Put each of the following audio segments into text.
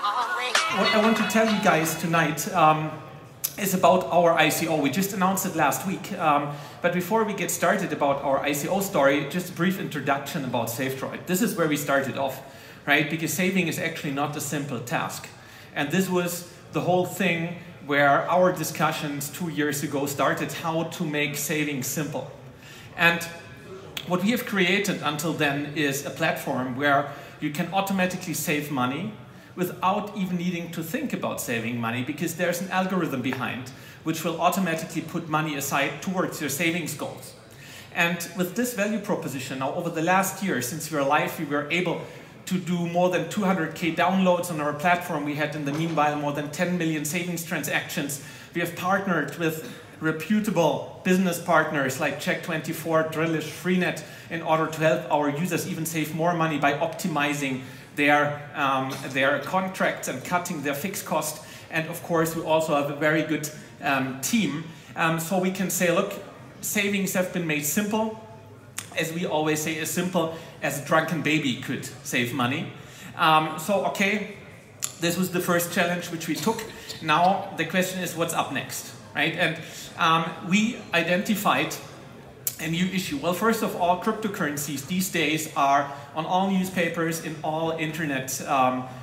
What I want to tell you guys tonight is about our ICO. We just announced it last week. But before we get started about our ICO story, just a brief introduction about savedroid. This is where we started off, right? Because saving is actually not a simple task. And this was the whole thing where our discussions 2 years ago started, how to make saving simple. And what we have created until then is a platform where you can automatically save money without even needing to think about saving money, because there's an algorithm behind which will automatically put money aside towards your savings goals. And with this value proposition, now over the last year, since we were live, we were able to do more than 200K downloads on our platform. We had in the meanwhile more than 10 million savings transactions. We have partnered with reputable business partners like Check24, Drillish, Freenet in order to help our users even save more money by optimizing their contracts and cutting their fixed cost. And of course, we also have a very good team. So we can say, look, savings have been made simple. As we always say, as simple as a drunken baby could save money. Okay, this was the first challenge which we took. Now the question is, what's up next, right? And we identified a new issue. Well, first of all, cryptocurrencies these days are on all newspapers, in all internet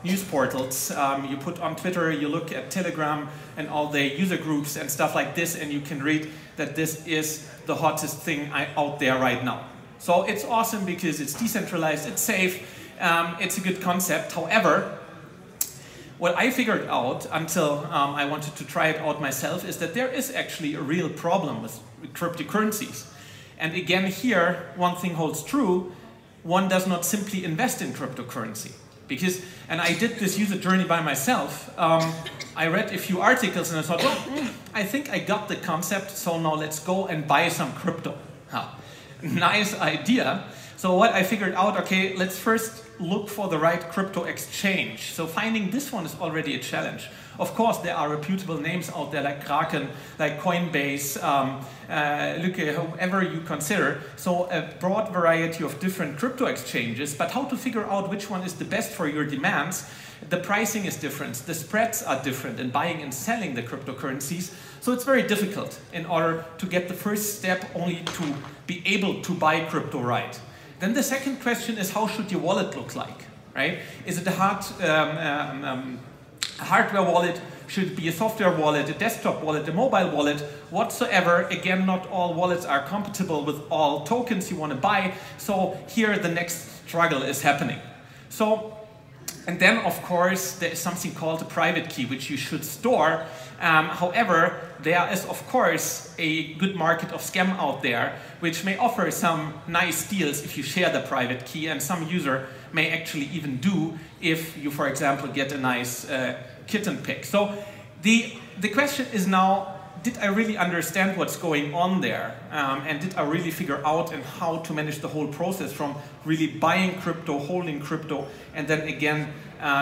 news portals. You put on Twitter, you look at Telegram and all the user groups and stuff like this, and you can read that this is the hottest thing out there right now. So it's awesome because it's decentralized, it's safe, it's a good concept. However, what I figured out until I wanted to try it out myself is that there is actually a real problem with cryptocurrencies. And again, here, one thing holds true: one does not simply invest in cryptocurrency. Because, and I did this user journey by myself, I read a few articles and I thought, well, I think I got the concept, so now let's go and buy some crypto. Nice idea. So what I figured out, okay, let's first look for the right crypto exchange. So finding this one is already a challenge. Of course, there are reputable names out there like Kraken, like Coinbase, Lücke, whoever you consider. So a broad variety of different crypto exchanges, but how to figure out which one is the best for your demands? The pricing is different, the spreads are different in buying and selling the cryptocurrencies. So it's very difficult in order to get the first step only to be able to buy crypto right. Then the second question is, how should your wallet look like, right? Is it a hardware wallet? Should it be a software wallet, a desktop wallet, a mobile wallet, whatsoever? Again, not all wallets are compatible with all tokens you want to buy. So here the next struggle is happening. So, and then of course there is something called a private key which you should store. However, there is of course a good market of scam out there which may offer some nice deals if you share the private key, and some user may actually even do if you, for example, get a nice kitten pick. So the question is now, did I really understand what's going on there? And did I really figure out and how to manage the whole process from really buying crypto, holding crypto, and then again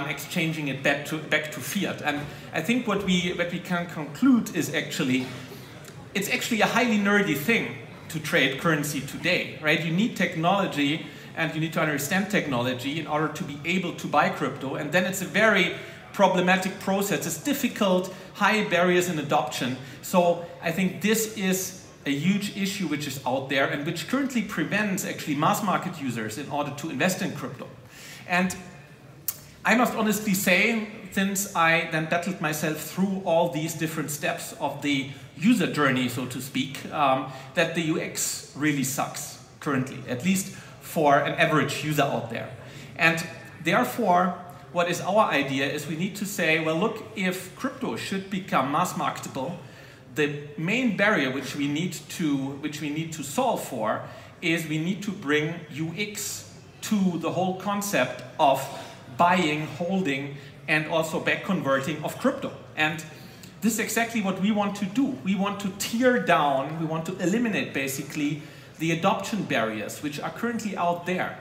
exchanging it back to fiat? And I think what we can conclude is it's actually a highly nerdy thing to trade currency today, right? You need technology and you need to understand technology in order to be able to buy crypto, and then it's a very problematic process. It's difficult, high barriers in adoption. So I think this is a huge issue which is out there and which currently prevents actually mass market users in order to invest in crypto. And I must honestly say, since I then battled myself through all these different steps of the user journey, so to speak, that the UX really sucks currently, at least for an average user out there. And therefore, what is our idea is we need to say, well, look, if crypto should become mass marketable, the main barrier which we need to solve for is we need to bring UX to the whole concept of buying, holding, and also back converting of crypto. And this is exactly what we want to do. We want to tear down, we want to eliminate basically the adoption barriers which are currently out there.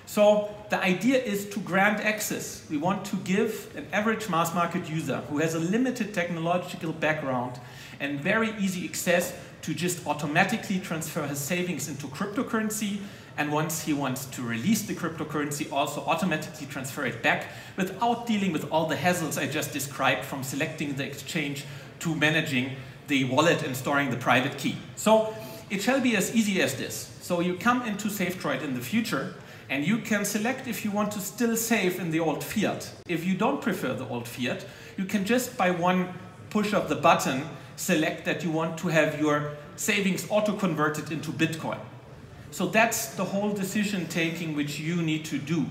So the idea is to grant access. We want to give an average mass market user who has a limited technological background and very easy access to just automatically transfer his savings into cryptocurrency and once he wants to release the cryptocurrency, also automatically transfer it back without dealing with all the hassles I just described, from selecting the exchange to managing the wallet and storing the private key. So it shall be as easy as this. So you come into savedroid in the future, and you can select if you want to still save in the old fiat. If you don't prefer the old fiat, you can just by one push of the button select that you want to have your savings auto-converted into Bitcoin. So that's the whole decision taking which you need to do.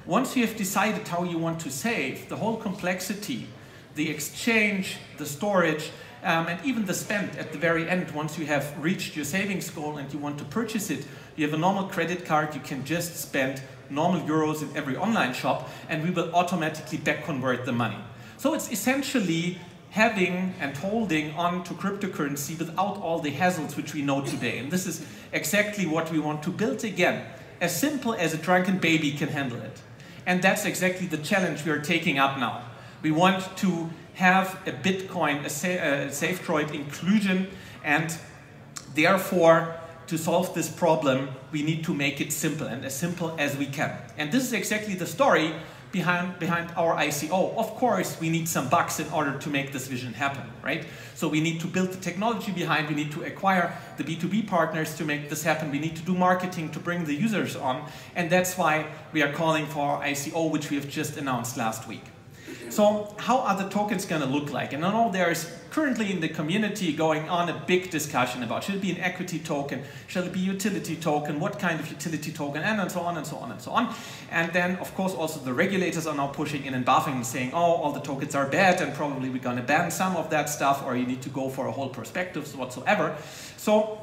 Once you have decided how you want to save, the whole complexity, the exchange, the storage, and even the spend at the very end, once you have reached your savings goal and you want to purchase it, you have a normal credit card, you can just spend normal euros in every online shop, and we will automatically back convert the money. So it's essentially having and holding on to cryptocurrency without all the hassles which we know today. And this is exactly what we want to build again, as simple as a drunken baby can handle it. And that's exactly the challenge we are taking up now. We want to have a Bitcoin, a savedroid inclusion, and therefore, to solve this problem, we need to make it simple, and as simple as we can. And this is exactly the story behind our ICO. Of course, we need some bucks in order to make this vision happen, right? So we need to build the technology behind, we need to acquire the B2B partners to make this happen, we need to do marketing to bring the users on, and that's why we are calling for our ICO, which we have just announced last week. So how are the tokens going to look like? And I know there's currently in the community going on a big discussion about, should it be an equity token, shall it be a utility token, what kind of utility token, and so on and so on and so on. And then of course also the regulators are now pushing in and buffing and saying, oh, all the tokens are bad and probably we're going to ban some of that stuff, or you need to go for a whole perspective whatsoever. So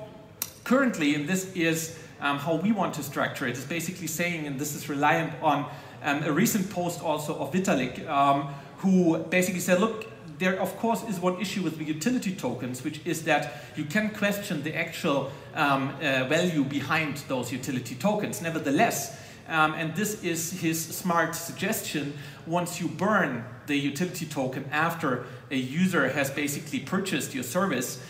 currently, and this is how we want to structure it, is basically saying, and this is reliant on a recent post also of Vitalik, who basically said, look, there of course is one issue with the utility tokens, which is that you can question the actual value behind those utility tokens. Nevertheless, and this is his smart suggestion, once you burn the utility token after a user has basically purchased your service,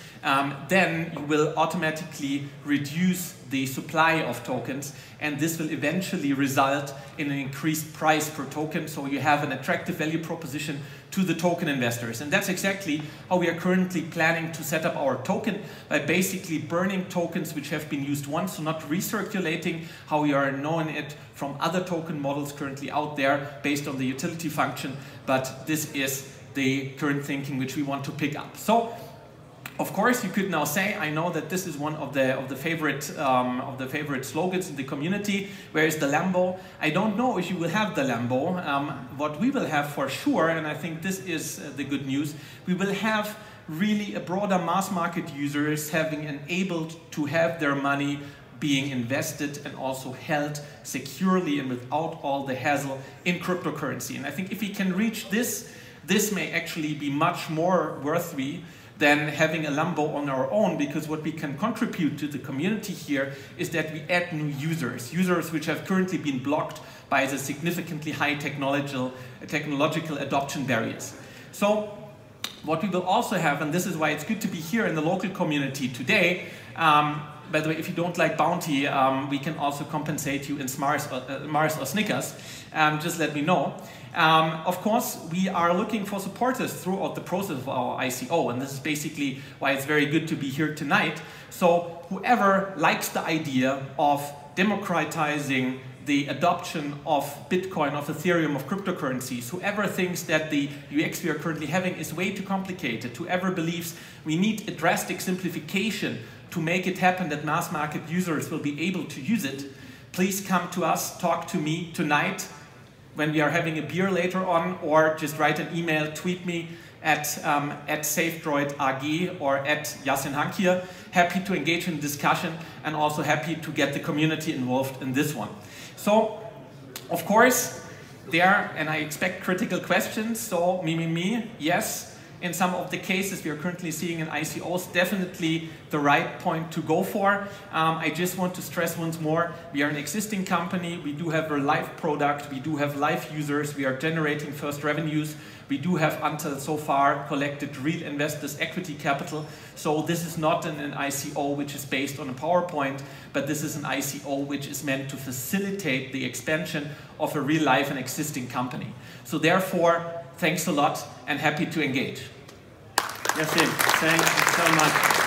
then you will automatically reduce the supply of tokens, and this will eventually result in an increased price per token, so you have an attractive value proposition to the token investors. And that's exactly how we are currently planning to set up our token, by basically burning tokens which have been used once, so not recirculating how we are knowing it from other token models currently out there based on the utility function, but this is the current thinking which we want to pick up. So of course, you could now say, I know that this is one of the favorite slogans in the community. Where is the Lambo? I don't know if you will have the Lambo. What we will have for sure, and I think this is the good news, we will have really a broader mass market users having enabled to have their money being invested and also held securely and without all the hassle in cryptocurrency. And I think if we can reach this, this may actually be much more worthy than having a Lambo on our own, because what we can contribute to the community here is that we add new users which have currently been blocked by the significantly high technological adoption barriers. So what we will also have, and this is why it's good to be here in the local community today, by the way, if you don't like Bounty, we can also compensate you in Mars or Snickers. Just let me know. Of course, we are looking for supporters throughout the process of our ICO, and this is basically why it's very good to be here tonight. So whoever likes the idea of democratizing the adoption of Bitcoin, of Ethereum, of cryptocurrencies, whoever thinks that the UX we are currently having is way too complicated, whoever believes we need a drastic simplification to make it happen that mass market users will be able to use it, please come to us, talk to me tonight when we are having a beer later on, or just write an email, tweet me at savedroid AG or at Yassin Hankir. Happy to engage in discussion, and also happy to get the community involved in this one. So, of course, and I expect critical questions, so yes. In some of the cases we are currently seeing in ICOs, definitely the right point to go for. I just want to stress once more, we are an existing company, we do have a live product, we do have live users, we are generating first revenues, We do have until so far collected real investors' equity capital. So this is not an ICO which is based on a PowerPoint, but this is an ICO which is meant to facilitate the expansion of a real life and existing company. So therefore, thanks a lot and happy to engage. Yassin, thank you so much.